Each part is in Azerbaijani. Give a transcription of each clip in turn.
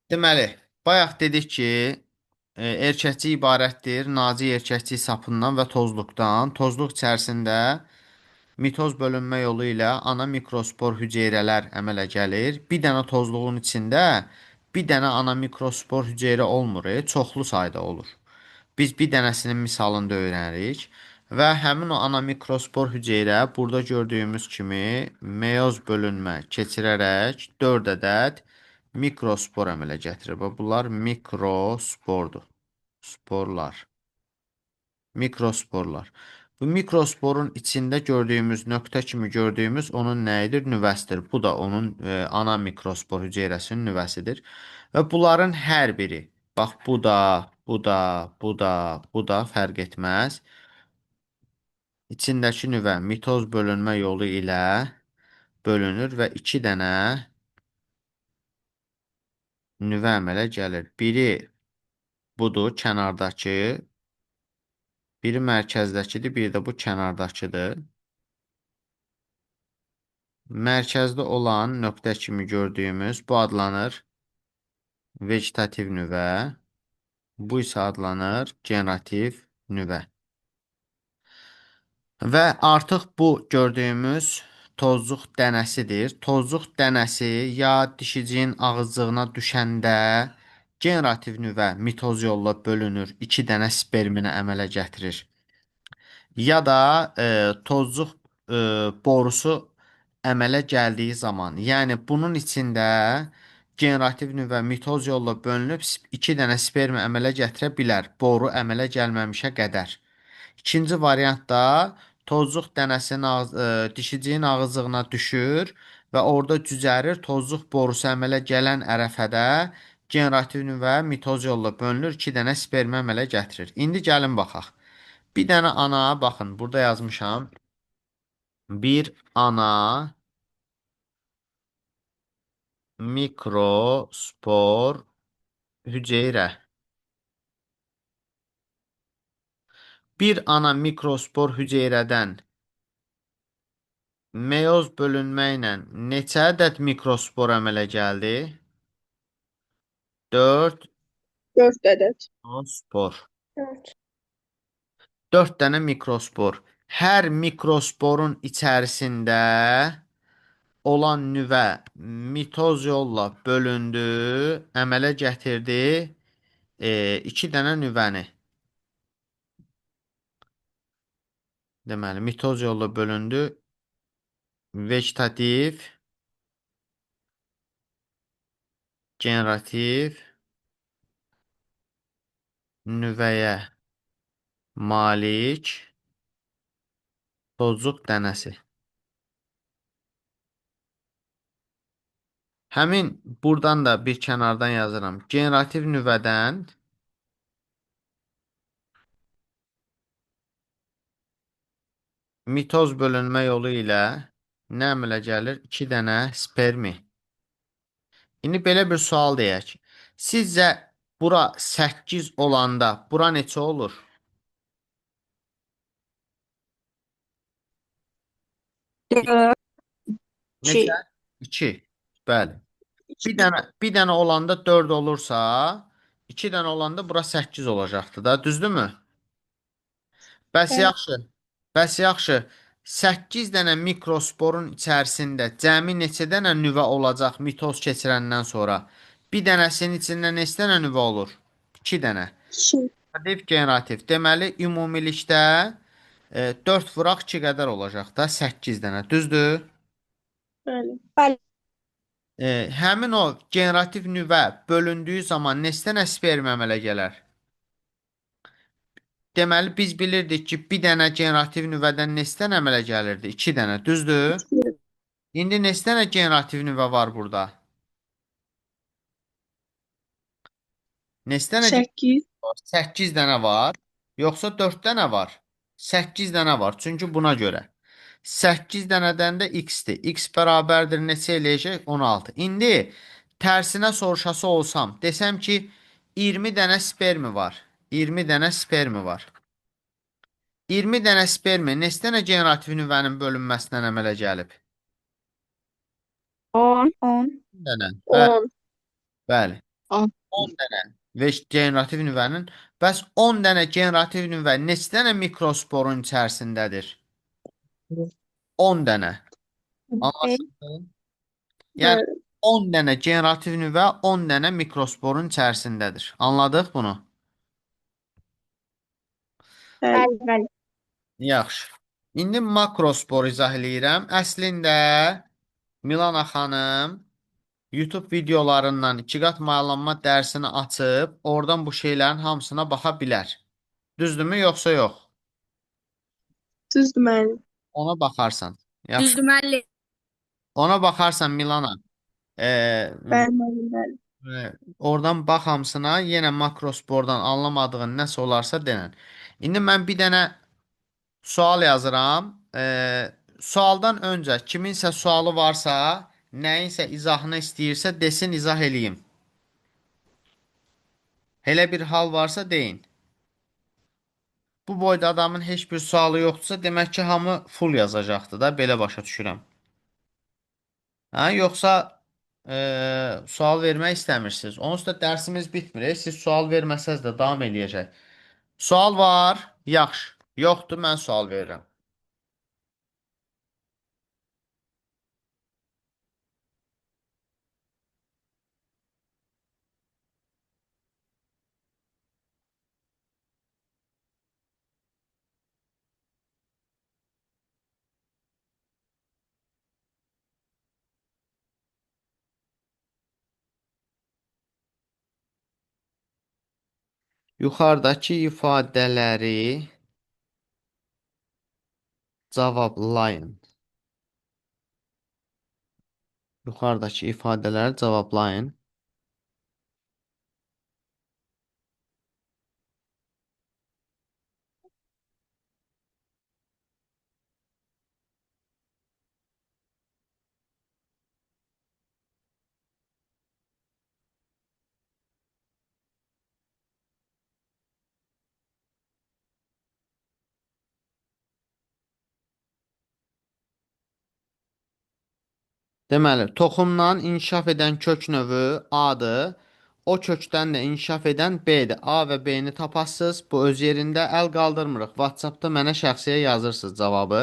Deməli, bayaq dedik ki, erkəkçik ibarətdir nazik erkəkçik sapından və tozluqdan. Tozluq içərisində mitoz bölünmə yolu ilə ana mikrospor hüceyrələr əmələ gəlir. Bir dənə tozluğun içində bir dənə ana mikrospor hüceyrə olmur, çoxlu sayda olur. Biz bir dənəsinin misalında öyrənirik və həmin o ana mikrospor hüceyrə burada gördüyümüz kimi meyoz bölünmə keçirərək 4 ədəd mikrospor əmələ gətirir. Və bunlar mikrospordur. Sporlar. Mikrosporlar. Bu mikrosporun içində gördüyümüz nöqtə kimi gördüyümüz onun nəyidir? Nüvəsidir. Bu da onun ana mikrospor hüceyrəsinin nüvəsidir. Və bunların hər biri, bax bu da fərq etməz. İçindəki nüvə mitoz bölünmə yolu ilə bölünür və 2 dənə nüvə əmələ gəlir. Biri budur, kənardakı, biri mərkəzdəkidir, biri də bu kənardakıdır. Mərkəzdə olan nöqtə kimi gördüyümüz bu adlanır vegetativ nüvə, bu isə adlanır generativ nüvə. Və artıq bu gördüyümüz tozluq dənəsidir. Tozluq dənəsi ya dişiciyin ağızlığına düşəndə generativ nüvə mitoz yolla bölünür, 2 dənə spermini əmələ gətirir. Ya da tozluq borusu əmələ gəldiyi zaman, yəni bunun içində generativ nüvə mitoz yolla bölünüb 2 dənə spermi əmələ gətirə bilər, boru əmələ gəlməmişə qədər. İkinci variantda tozluq dənəsinin dişiciyin ağızlığına düşür və orada cücərir. Tozluq borusu əmələ gələn ərəfədə generativ nüvə mitoz yolla bölünür, 2 dənə spermi əmələ gətirir. İndi gəlin baxaq. Bir dənə ana, baxın, burada yazmışam. Bir ana mikrospor hüceyrə. Bir ana mikrospor hüceyrədən meyoz bölünmə ilə neçə ədəd mikrospor əmələ gəldi? 4 4 ədəd. spor. 4. 4 dənə mikrospor. Hər mikrosporun içərisində olan nüvə mitoz yolla bölündü, əmələ gətirdi 2 dənə nüvəni. Deməli, mitoz yolla bölündü vegetativ, generativ nüvəyə malik tozluq dənəsi. Həmin buradan da bir kənardan yazıram. Generativ nüvədən mitoz bölünmə yolu ilə nə əmələ gəlir? 2 dənə spermi. İndi belə bir sual deyək. Sizcə bura 8 olanda bura neçə olur? 4, Neçə? 2, 2. Bəli. 2. Bir dənə olanda 4 olursa, 2 dənə olanda bura 8 olacaqdı da, düzdürmü? Bəs Bəli. yaxşı. Bəs yaxşı. 8 dənə mikrosporun içərisində cəmi neçə dənə nüvə olacaq mitoz keçirəndən sonra? Bir dənəsinin içində neçə dənə nüvə olur? 2 dənə. 2. Generativ, generativ. Deməli, ümumilikdə 4 vuraq 2 qədər olacaq da 8 dənə. Düzdür? Bəli. Bəli. Həmin o generativ nüvə bölündüyü zaman neçə dənə sperm əmələ gələr? Deməli, biz bilirdik ki, bir dənə generativ nüvədən neçə dənə əmələ gəlirdi? 2 dənə, düzdür? 2. İndi neçə dənə generativ nüvə var burada? Neçə dənə 8. var? 8 dənə var. Yoxsa 4 dənə var? 8 dənə var. Çünki buna görə. 8 dənədən də x-dir. X bərabərdir neçə eləyəcək? 16. İndi tərsinə soruşası olsam, desəm ki, 20 dənə spermi var. 20 dənə spermi var. 20 dənə spermi neçə dənə generativ nüvənin bölünməsindən əmələ gəlib? 10. 10. Dənə. Bəli, 10. bəli. A. 10 dənə və generativ nüvənin. Bəs 10 dənə generativ nüvə neçə dənə mikrosporun içərisindədir? 10 dənə. B. Anlaşıldı? Yəni Bəli. 10 dənə generativ nüvə 10 dənə mikrosporun içərisindədir. Anladıq bunu? Bəli. Bəli. Yaxşı. İndi makrospor izah eləyirəm. Əslində Milana xanım YouTube videolarından 2 qat mayalanma dərsini açıb, oradan bu şeylərin hamısına baxa bilər. Düzdürmü, yoxsa yox? Düzdür müəllim. Ona baxarsan. Yaxşı. Düzdür müəllim. Ona baxarsan Milana. Ee, Bəli müəllim, bəli. oradan bax hamısına, yenə makrospordan anlamadığın nəsə olarsa denən. İndi mən bir dənə sual yazıram. Sualdan öncə kiminsə sualı varsa, nəyinsə izahını istəyirsə desin, izah eləyim. Elə bir hal varsa deyin. Bu boyda adamın heç bir sualı yoxdursa, demək ki, hamı full yazacaqdı da, belə başa düşürəm. Hə, yoxsa sual vermək istəmirsiniz. Onsuz da dərsimiz bitmir. Siz sual verməsəz də davam eləyəcək. Sual var? Yaxşı. Yoxdur, mən sual verirəm. Yuxarıdakı ifadələri cavablayın. Yuxarıdakı ifadələri cavablayın. Deməli, toxumdan inkişaf edən kök növü A-dır. O kökdən də inkişaf edən B-dir. A və B-ni tapasınız. Bu öz yerində əl qaldırmırıq. WhatsApp-da mənə şəxsiyə yazırsınız cavabı.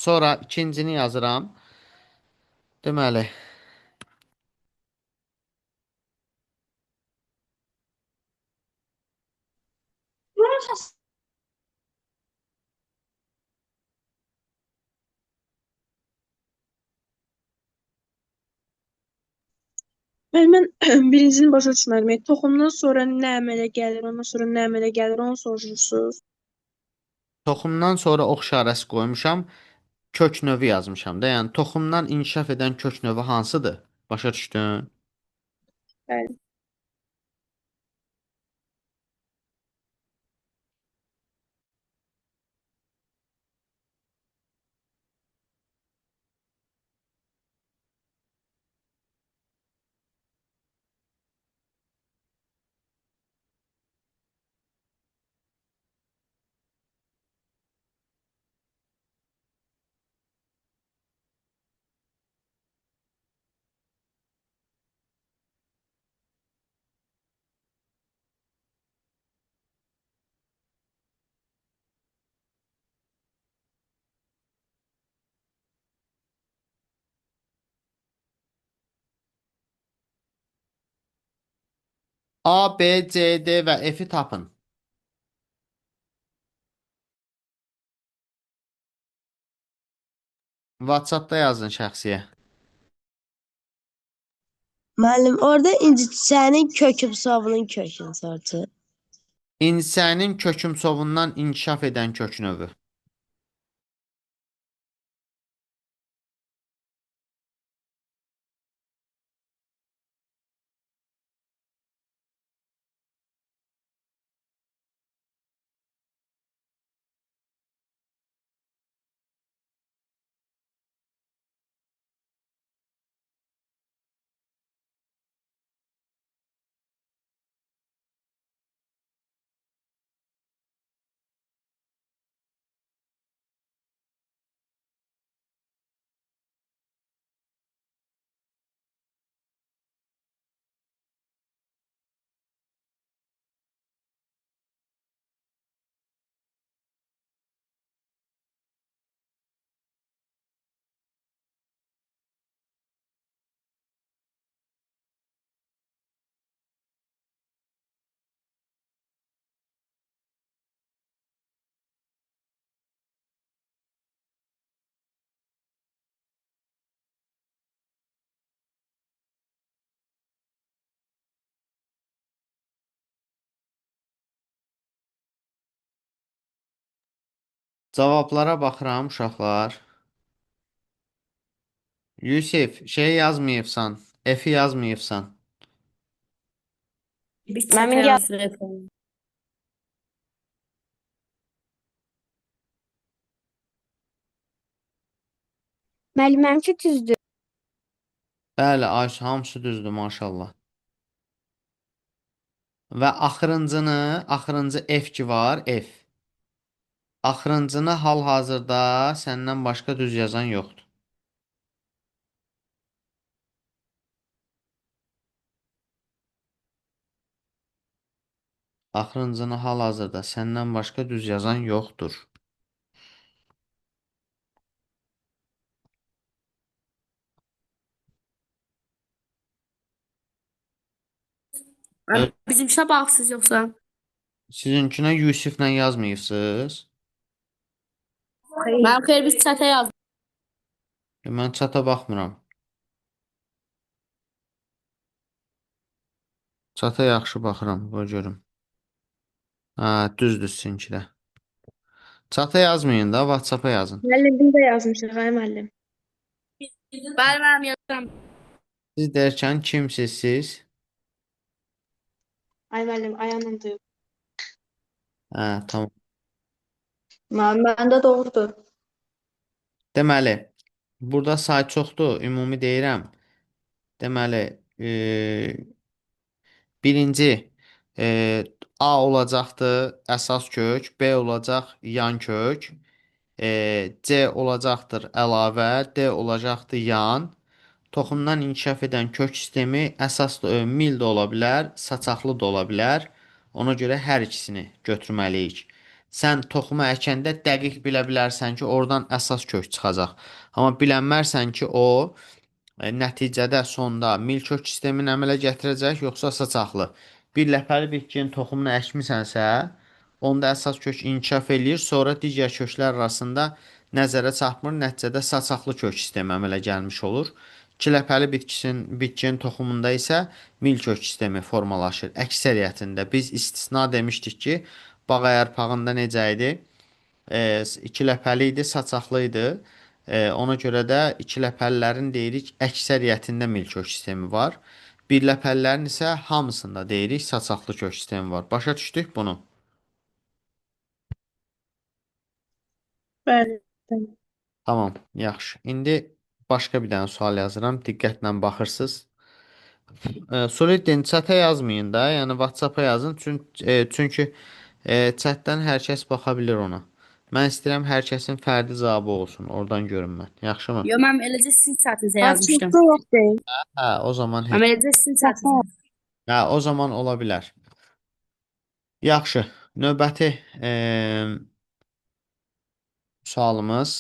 Sonra ikincini yazıram. Deməli, Müəllim, mən birincisini başa düşmədim. Toxumdan sonra nə əmələ gəlir, ondan sonra nə əmələ gəlir, onu soruşursunuz. toxumdan sonra ox işarəsi qoymuşam. Kök növü yazmışam da. Yəni toxumdan inkişaf edən kök növü hansıdır? Başa düşdün? Bəli. A, B, C, D və F-i tapın. WhatsApp-da yazın şəxsiyə. Müəllim, orada inci çiçəğinin kökümsovunun kökünü sordu. İnsənin kökümsovundan inkişaf edən kök növü. Cavablara baxıram uşaqlar. Yusif, şey yazmayıbsan, F-i yazmayıbsan. Biz Mən çətə indi yazdıq. müəllim mənimki düzdür. Bəli, Ayşə, hamısı düzdür, maşallah. Və axırıncı F ki var, F. Axırıncını hal-hazırda səndən başqa düz yazan yoxdur. Axırıncını hal-hazırda səndən başqa düz yazan yoxdur. Ö- Bizimkisə baxsız yoxsa? Sizinkinə Yusiflə yazmayıbsınız. Mən xeyr biz çətə yazdım. Mən çata baxmıram. Çata yaxşı baxıram, qoy görüm. Hə, düzdür sizinkidə. Çata yazmayın da, WhatsApp-a yazın. Müəllim biz də yazmışıq, ay müəllim. Bəli, mənim yazıram. Siz dərkən kimsiniz siz? Ay müəllim, Ayanındır. Hə, tamam. Məndə doğrudur. Deməli, burada say çoxdur, ümumi deyirəm. Deməli, birinci A olacaqdır əsas kök, B olacaq yan kök, C olacaqdır əlavə, D olacaqdır yan. Toxumdan inkişaf edən kök sistemi əsas mil də ola bilər, saçaqlı da ola bilər. Ona görə hər ikisini götürməliyik. Sən toxumu əkəndə dəqiq bilə bilərsən ki, oradan əsas kök çıxacaq. Amma bilənmərsən ki, o nəticədə sonda milkök sistemini əmələ gətirəcək, yoxsa saçaqlı. Bir ləpəli bitkinin toxumunu əkmisənsə, onda əsas kök inkişaf eləyir, sonra digər köklər arasında nəzərə çarpmır, nəticədə saçaqlı kök sistemi əmələ gəlmiş olur. İki ləpəli bitkinin toxumunda isə milkök sistemi formalaşır. Əksəriyyətində biz istisna demişdik ki, bağ yarpağında necə idi? İki ləpəli idi, saçaqlı idi. Ona görə də iki ləpəlilərin deyirik əksəriyyətində milkök sistemi var. Bir ləpəlilərin isə hamısında deyirik saçaqlı kök sistemi var. Başa düşdük bunu? Bəli. Tamam. Tamam, yaxşı. İndi başqa bir dənə sual yazıram. Diqqətlə baxırsınız. Solid chatə yazmayın da, yəni WhatsApp-a yazın. Çünki chatdən hər kəs baxa bilir ona. Mən istəyirəm hər kəsin fərdi cavabı olsun. Oradan görüm mən. Yaxşımı? Yo, mən eləcə sizin çətinizə yazmışdım. WhatsApp-da yox deyil. Hə, o zaman Mən heç. eləcə sizin çətinizə. Hə, o zaman ola bilər. Yaxşı. Növbəti sualımız.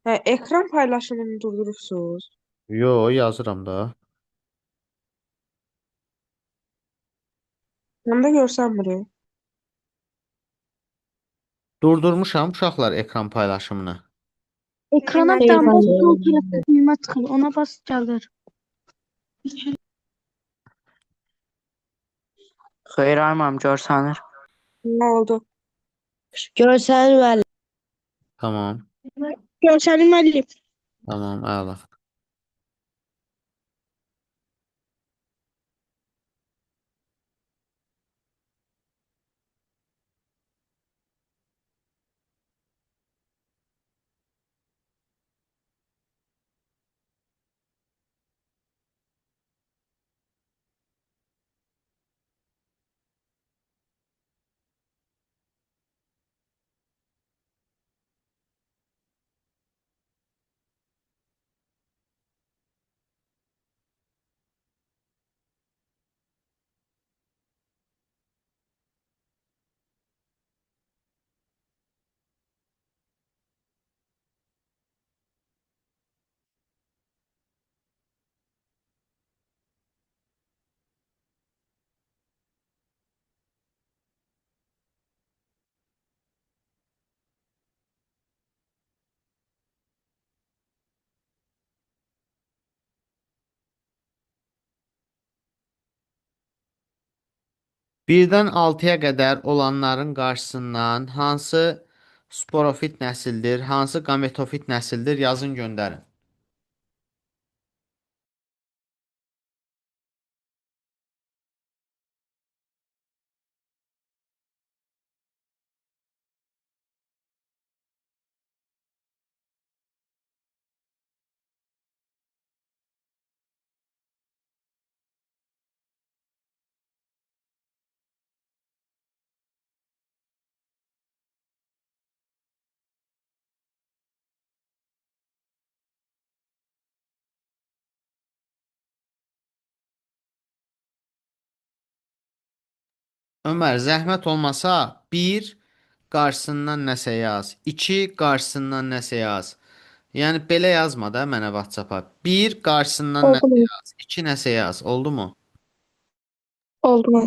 Hə, ekran paylaşımını durdurursuz. Yo, yazıram da. Məndə görsənmir. Durdurmuşam uşaqlar ekran paylaşımını. Ekrana bir Eyvah. dənə bas, sol tərəfdə düymə çıxır. Ona bas gəlir. Xeyr almam görsənir. Nə oldu? Görsənir müəllim. Tamam. Görsənir müəllim. Tamam, əla. Birdən 6-ya qədər olanların qarşısından hansı sporofit nəsildir, hansı gametofit nəsildir? Yazın göndərin. Ömər, zəhmət olmasa 1 qarşısından nəsə yaz, 2 qarşısından nəsə yaz. Yəni belə yazma da mənə WhatsApp-a. 1 qarşısından Oldu nəsə mu? yaz, 2 nəsə yaz. Oldu mu? Oldu mu?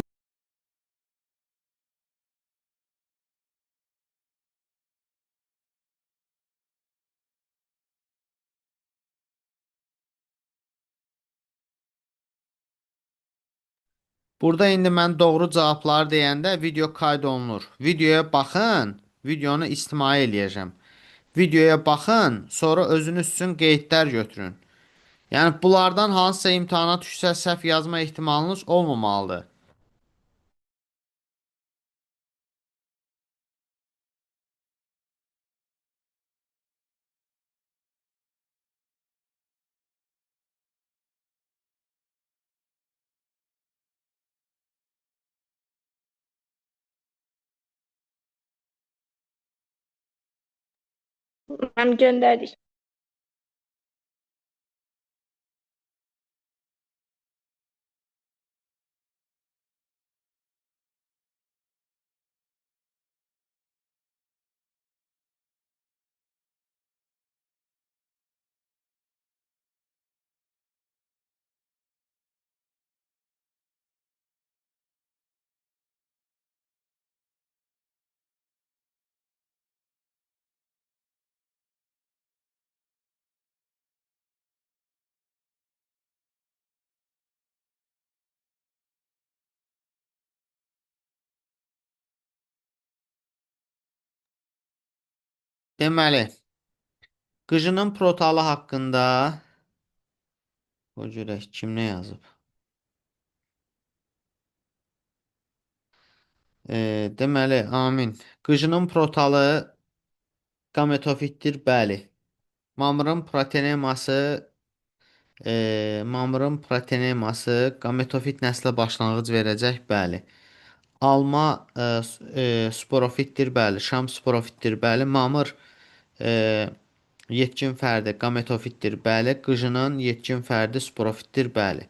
Burada indi mən doğru cavabları deyəndə video qayd olunur. Videoya baxın, videonu istimai eləyəcəm. Videoya baxın, sonra özünüz üçün qeydlər götürün. Yəni bunlardan hansısa imtahana düşsə səhv yazma ehtimalınız olmamalıdır. Mən göndərdik. Deməli, qıcının protalı haqqında o görək kim nə yazıb. Deməli, amin. Qıcının protalı gametofitdir, bəli. Mamırın proteneması gametofit nəslə başlanğıc verəcək, bəli. Alma sporofitdir, bəli. Şam sporofitdir, bəli. Mamır e, yetkin fərdi gametofitdir, bəli. Qıcının yetkin fərdi sporofitdir, bəli.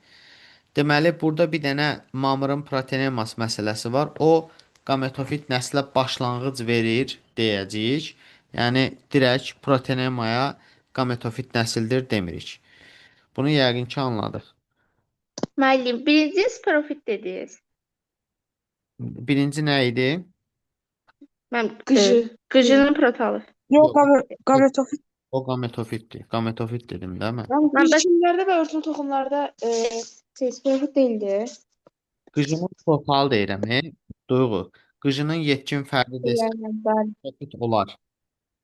Deməli, burada bir dənə mamırın protenemas məsələsi var. O, gametofit nəslə başlanğıc verir deyəcəyik. Yəni, direkt protenemaya gametofit nəsildir demirik. Bunu yəqin ki, anladıq. Müəllim, birinci sporofit dediniz. Birinci nə idi? Mən Qıcı. qıcının protalı. Yox, gametofit. O gametofitdir. Gametofit dedim, değil mi? Mən bəs Bitkillərdə və örtülü toxumlarda sporofit deyildi. Qıcının protalı deyirəm, Duyğu. Qıcının yetkin fərdi desə, bəli. gametofit olar.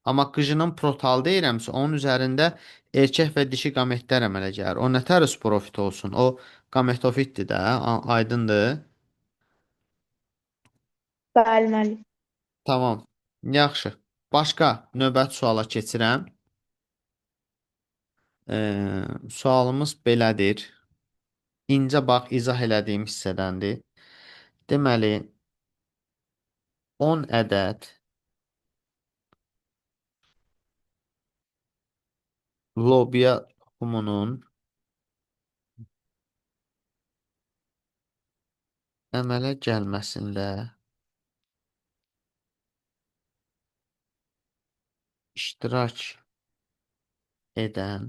Amma qıcının protal deyirəmsə, onun üzərində erkək və dişi qametlər əmələ gəlir. O nətər sporofit olsun? O gametofitdir də, aydındır. Bəli, müəllim. Tamam. Yaxşı. Başqa növbəti suala keçirəm. Sualımız belədir. İncə bax, izah elədiyim hissədəndir. Deməli, 10 ədəd lobya toxumunun əmələ gəlməsində iştirak edən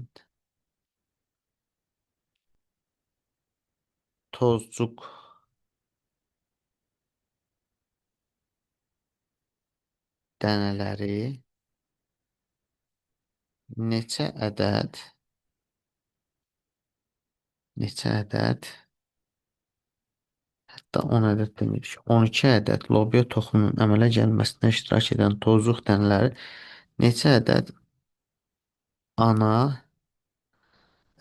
tozcuq dənələri neçə ədəd Da 10 ədəd demirik. 12 ədəd lobiya toxumunun əmələ gəlməsində iştirak edən tozluq dənələri neçə ədəd ana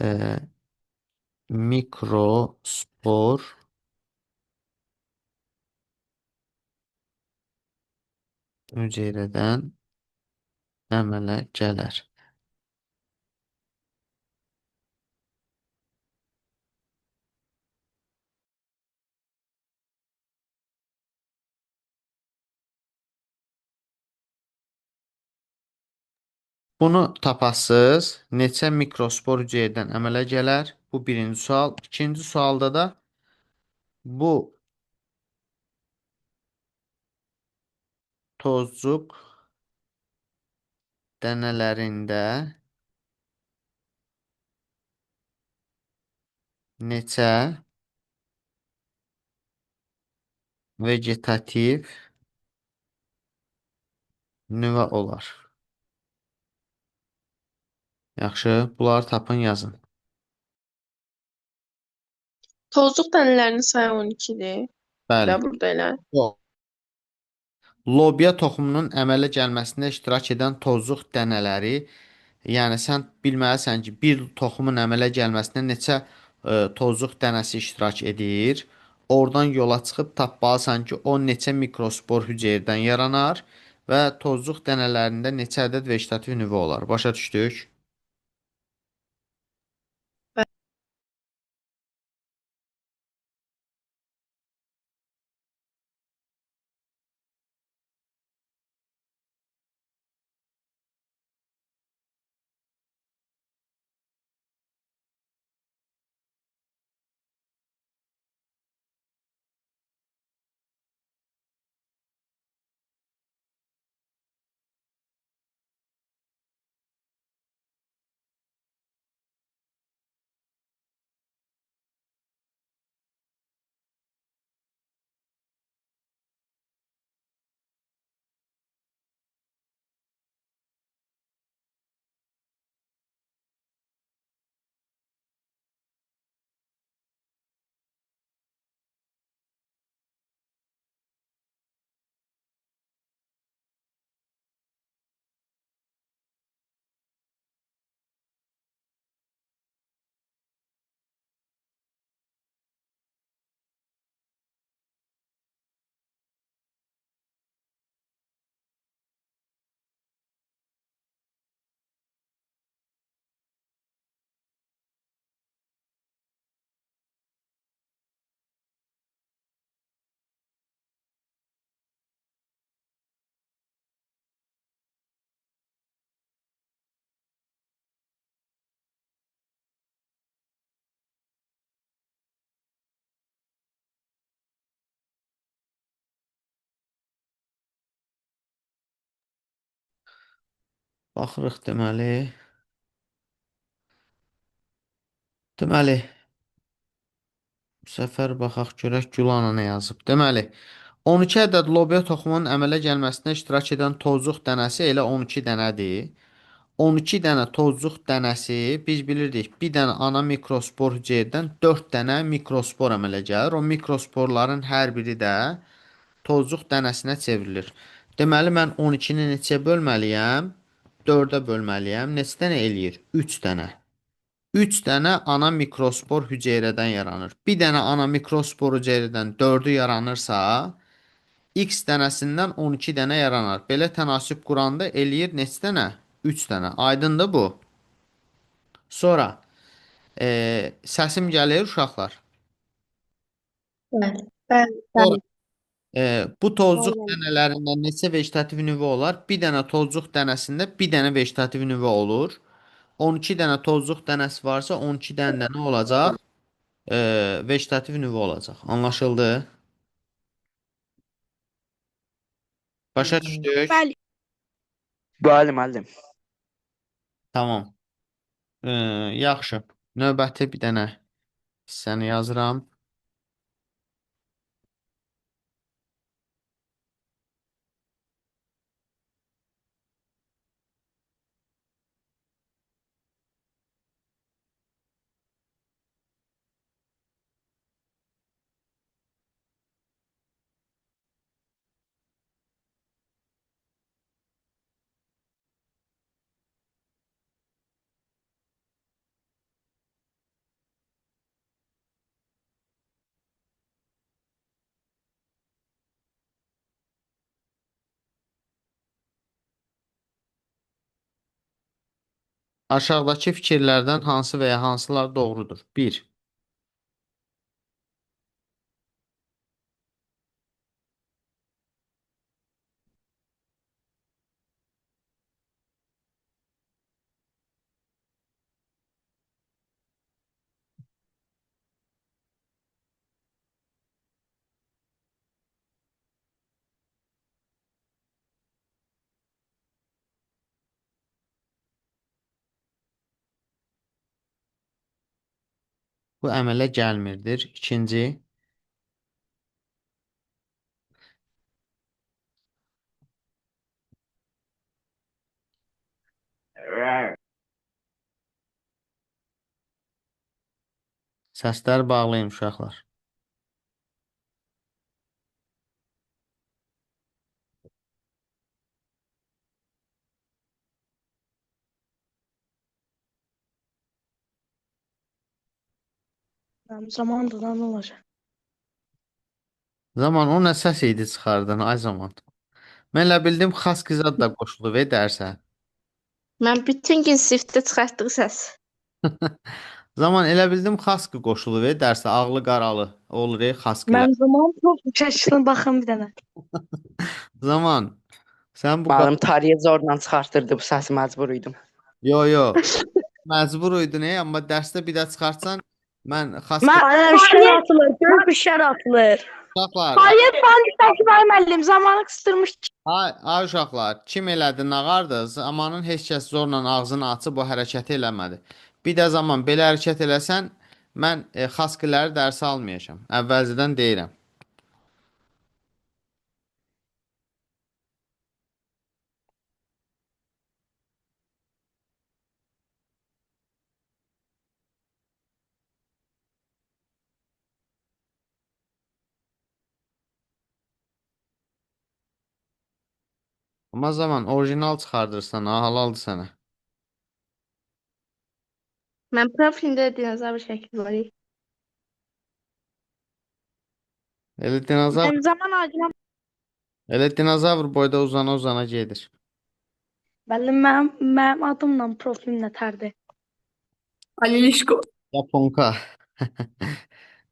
e, mikrospor hüceyrədən əmələ gələr? Bunu tapasız. Neçə mikrospor hüceyrədən əmələ gələr? Bu birinci sual. İkinci sualda da bu tozcuq dənələrində neçə vegetativ nüvə olar? Yaxşı, bunları tapın, yazın. Tozluq dənələrinin sayı 12-dir. Bəli. Da burada elə. Yox. Lobiya toxumunun əmələ gəlməsində iştirak edən tozluq dənələri, yəni sən bilməlisən ki, bir toxumun əmələ gəlməsində neçə tozluq dənəsi iştirak edir. Oradan yola çıxıb tapmalısan ki, o neçə mikrospor hüceyrədən yaranar və tozluq dənələrində neçə ədəd vegetativ nüvə olar. Başa düşdük? Baxırıq deməli. Deməli, bu səfər baxaq görək Gülana nə yazıb. Deməli, 12 ədəd lobiya toxumunun əmələ gəlməsində iştirak edən tozluq dənəsi elə 12 dənədir. 12 dənə tozluq dənəsi biz bilirdik, bir dənə ana mikrospor hüceyrədən 4 dənə mikrospor əmələ gəlir. O mikrosporların hər biri də tozluq dənəsinə çevrilir. Deməli, mən 12-ni neçəyə bölməliyəm? 4-ə bölməliyəm. Neçə dənə eləyir? 3 dənə. 3 dənə ana mikrospor hüceyrədən yaranır. Bir dənə ana mikrospor hüceyrədən 4-ü yaranırsa, X dənəsindən 12 dənə yaranar. Belə tənasüb quranda eləyir neçə dənə? 3 dənə. Aydındır bu. Sonra səsim gəlir uşaqlar. Bəli. Sonra bu tozluq dənələrində neçə vegetativ nüvə olar? Bir dənə tozluq dənəsində bir dənə vegetativ nüvə olur. 12 dənə tozluq dənəsi varsa 12 dənə də nə olacaq? Vegetativ nüvə olacaq. Anlaşıldı? Başa düşdük? Bəli. Bəli, müəllim. Tamam. Yaxşı. Növbəti bir dənə hissəni yazıram. Aşağıdakı fikirlərdən hansı və ya hansılar doğrudur? 1. Bu əmələ gəlmirdir. 2. Səslər bağlayın uşaqlar. Zamanında ne olacak? Zaman o nə səs idi çıxardın ay zaman. Mən elə bildim xas qıza da qoşulub dərsə. Mən bütün gün shiftdə çıxartdığı səs. Zaman elə bildim xaskı qoşulub dərsə ağlı qaralı olur xaskı ilə. Ben zaman çok şaşkın bakın bir tane. Zaman sən bu Müəllim tariyə zorla çıxartdırdı bu səsi məcbur idim. yo məcbur idin amma dərsdə bir də çıxartsan mən xaskı Bana şer atılır. Çok bir şer atılır. uşaqlar. Hayır, ben Təkrar müəllim zamanı qıstırmış. Ay uşaqlar, kim elədi nağardı? Zamanın heç kəs zorla ağzını açıb bu hərəkəti eləmədi. Bir də zaman belə hərəkət eləsən, mən xaskiləri dərsə almayacağam. Əvvəlcədən deyirəm. Amma zaman orijinal çıxardırsan, ha, halaldır sənə. Mən profilimdə dinozavr şəkli var. Elə dinozavr, Ben zaman ağacına elə dinozavr boyda uzana gedir. Benim adımla profilimle tardı. Alilişko. Yaponka.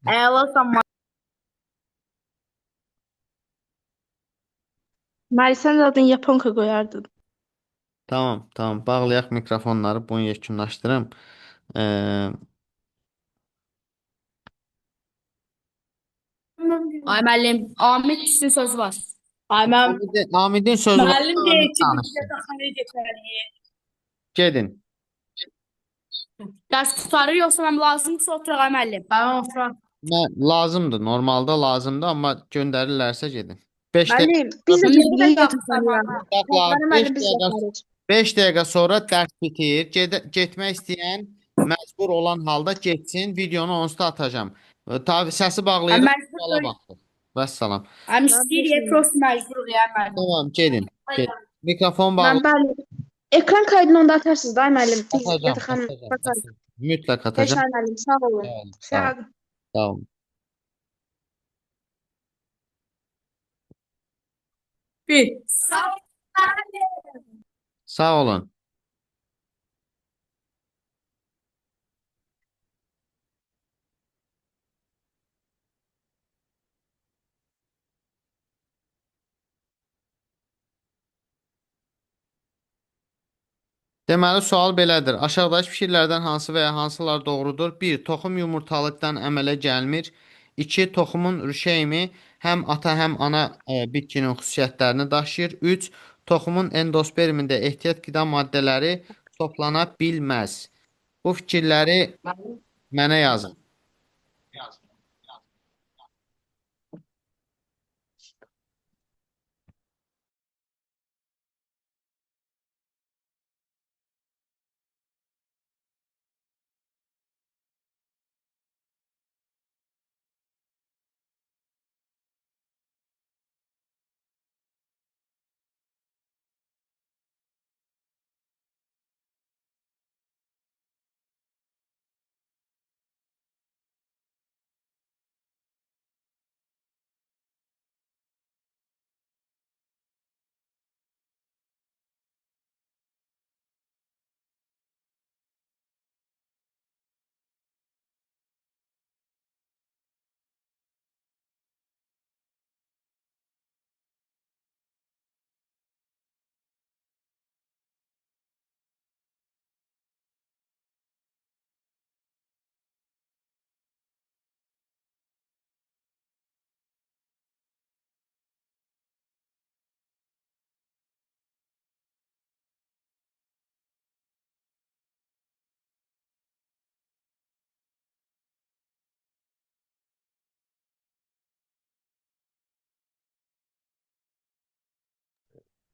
Əla zaman. Mari, sən də adını Yaponka qoyardın. Tamam. Bağlayaq mikrofonları, bunu yekunlaşdırım. Ay müəllim, Amid sizin sözü var. Ay mən Amidin sözü var. müəllim deyir Amid ki, danışsın. bizə taxanaya getməliyik. Gedin. Dərs tutarır, yoxsa mən lazımdırsa oturaq ay müəllim. Mən oturam. Lazımdır, normalda lazımdır, amma göndərirlərsə gedin. 5 dəqiqə, müəllim, biz də Mən birliyə niyə getdik zamanı? zamanı. uşaqlar, Təkrar 5 müəllim biz dəqiqə, yaparız. 5 dəqiqə sonra dərs bitir. Getmək istəyən məcbur olan halda getsin. Videonu onsuz da atacağam. Tabii səsi Ay bağlayırıq. məcbur Sala deyil. baxın. Vəssalam. Ay istəyir, prost məcburuq ya müəllim. Tamam, gedin. Mikrofon Mən bağlı. bəli. Ekran kaydını onda atarsınız da müəllim. Biz Atacağım. yataqxana bakarız. Mütləq atacağım. Yaşar müəllim, sağ olun. Sağ olun. Sağ olun. Sağ olun. Bir. Sağ olun. Deməli, sual belədir. Aşağıdakı fikirlərdən hansı və ya hansılar doğrudur? 1. Toxum yumurtalıqdan əmələ gəlmir. 2. Toxumun rüşeymi həm ata, həm ana bitkinin xüsusiyyətlərini daşıyır. 3. Toxumun endospermində ehtiyat qida maddələri toplana bilməz. Bu fikirləri mənə yazın.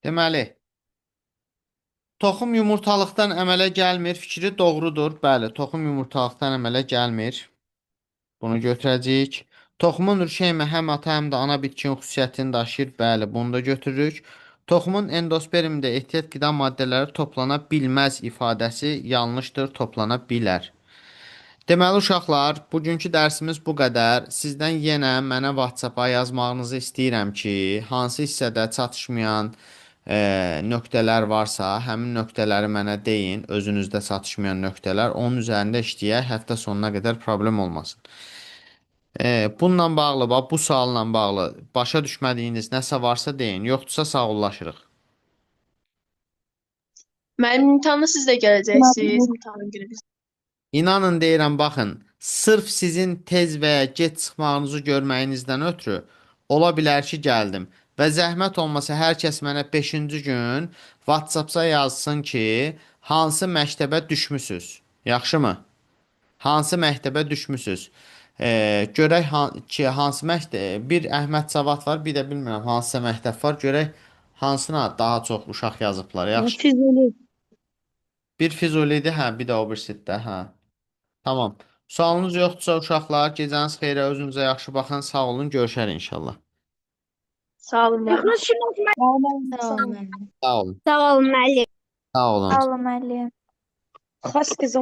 Deməli, toxum yumurtalıqdan əmələ gəlmir. Fikri doğrudur. Bəli, toxum yumurtalıqdan əmələ gəlmir. Bunu götürəcəyik. Toxumun ürüşmə həm ata, həm də ana bitkinin xüsusiyyətini daşıyır. Bəli, bunu da götürürük. Toxumun endospermdə ehtiyat qida maddələri toplana bilməz ifadəsi yanlışdır, toplana bilər. Deməli uşaqlar, bugünkü dərsimiz bu qədər. Sizdən yenə mənə WhatsApp-a yazmağınızı istəyirəm ki, hansı hissədə çatışmayan nöqtələr varsa, həmin nöqtələri mənə deyin, özünüzdə çatışmayan nöqtələr, onun üzərində işləyək, həftə sonuna qədər problem olmasın. Bununla bağlı, bu sualla bağlı başa düşmədiyiniz nəsə varsa deyin, yoxdursa sağollaşırıq. Müəllim imtahana siz də gələcəksiniz. İmtahan günü biz. İnanın deyirəm, baxın, sırf sizin tez və ya gec çıxmağınızı görməyinizdən ötürü ola bilər ki, gəldim. Və zəhmət olmasa hər kəs mənə 5-ci gün WhatsApp-a yazsın ki, hansı məktəbə düşmüsüz. Yaxşımı? Hansı məktəbə düşmüsüz? Görək ki, hansı məktəb, bir Əhməd Cavad var, bir də bilmirəm hansısa məktəb var, görək hansına daha çox uşaq yazıblar. Yaxşı. Füzuli. Bir Füzulidir, hə, bir də o birisində, hə. Tamam. Sualınız yoxdursa uşaqlar, gecəniz xeyrə, özünüzə yaxşı baxın, sağ olun, görüşərik inşallah. Sağ olun müəllim. Sağ olun. Sağ olun. Sağ olun müəllim. Sağ olun. Sağ olun müəllim. Xas qızım.